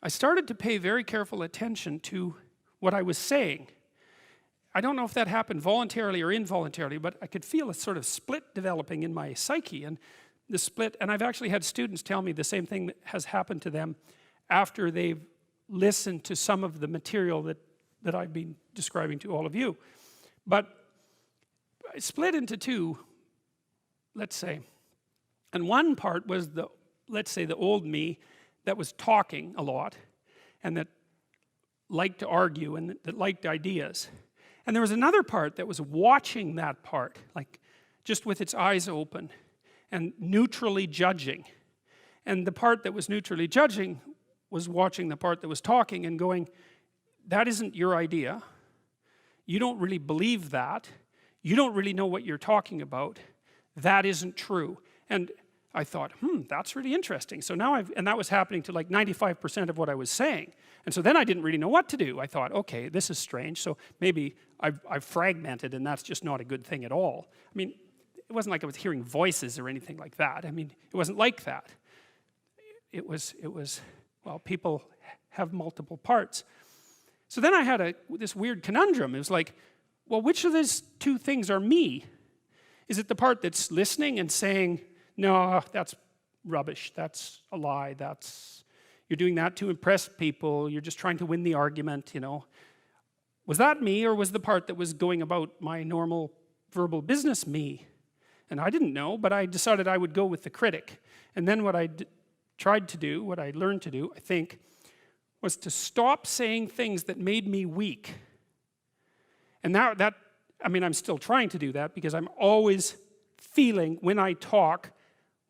I started to pay very careful attention to what I was saying. I don't know if that happened voluntarily or involuntarily, but I could feel a sort of split developing in my psyche, and the split, and I've actually had students tell me the same thing that has happened to them after they've listened to some of the material that I've been describing to all of you. But I split into two, let's say. And one part was let's say the old me that was talking a lot and that liked to argue and that liked ideas. And there was another part that was watching that part, like just with its eyes open and neutrally judging. And the part that was neutrally judging was watching the part that was talking and going, that isn't your idea. You don't really believe that. You don't really know what you're talking about. That isn't true. And I thought, that's really interesting. So now and that was happening to like 95% of what I was saying. And so then I didn't really know what to do. I thought, okay, this is strange. So maybe I've fragmented, and that's just not a good thing at all. I mean, it wasn't like I was hearing voices or anything like that. I mean, it wasn't like that. It was well, people have multiple parts. So then I had this weird conundrum. It was like, well, which of these two things are me? Is it the part that's listening and saying, no, that's rubbish, that's a lie, you're doing that to impress people, you're just trying to win the argument, you know. Was that me, or was the part that was going about my normal verbal business me? And I didn't know, but I decided I would go with the critic. And then what I tried to do, what I learned to do, I think, was to stop saying things that made me weak. And now I mean, I'm still trying to do that, because I'm always feeling when I talk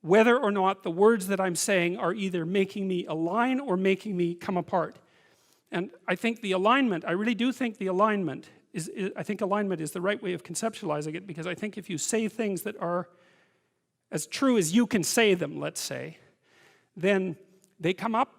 whether or not the words that I'm saying are either making me align or making me come apart. And I think the alignment, I really do think the alignment I think alignment is the right way of conceptualizing it, because I think if you say things that are as true as you can say them, let's say, then they come out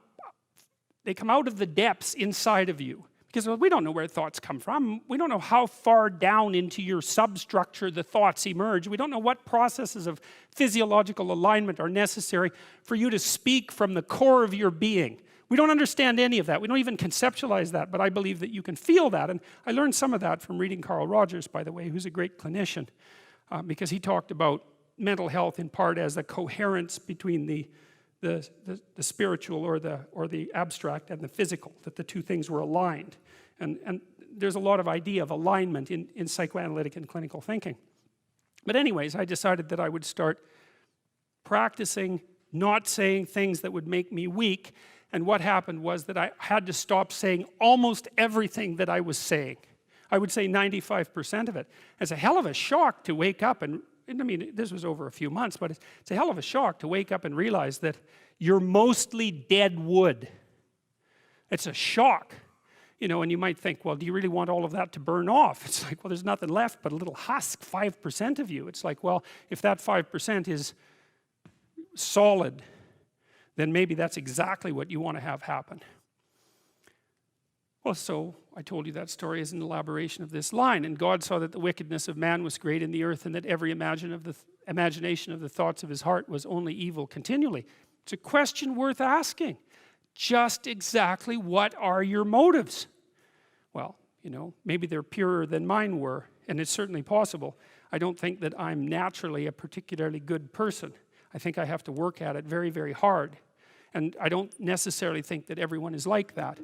of the depths inside of you. Because we don't know where thoughts come from. We don't know how far down into your substructure the thoughts emerge. We don't know what processes of physiological alignment are necessary for you to speak from the core of your being. We don't understand any of that. We don't even conceptualize that, but I believe that you can feel that. And I learned some of that from reading Carl Rogers, by the way, who's a great clinician, because he talked about mental health in part as a coherence between the spiritual or the abstract and the physical, that the two things were aligned. And there's a lot of idea of alignment in psychoanalytic and clinical thinking. But anyways, I decided that I would start practicing not saying things that would make me weak. And what happened was that I had to stop saying almost everything that I was saying. I would say 95% of it. It's a hell of a shock to wake up and I mean, this was over a few months, but it's a hell of a shock to wake up and realize that you're mostly dead wood. It's a shock, you know, and you might think, well, do you really want all of that to burn off? It's like, well, there's nothing left but a little husk, 5% of you. It's like, well, if that 5% is solid, then maybe that's exactly what you want to have happen. Well, so I told you that story as an elaboration of this line. And God saw that the wickedness of man was great in the earth, and that every imagination of the thoughts of his heart was only evil continually. It's a question worth asking. Just exactly what are your motives? Well, you know, maybe they're purer than mine were, and it's certainly possible. I don't think that I'm naturally a particularly good person. I think I have to work at it very, very hard. And I don't necessarily think that everyone is like that.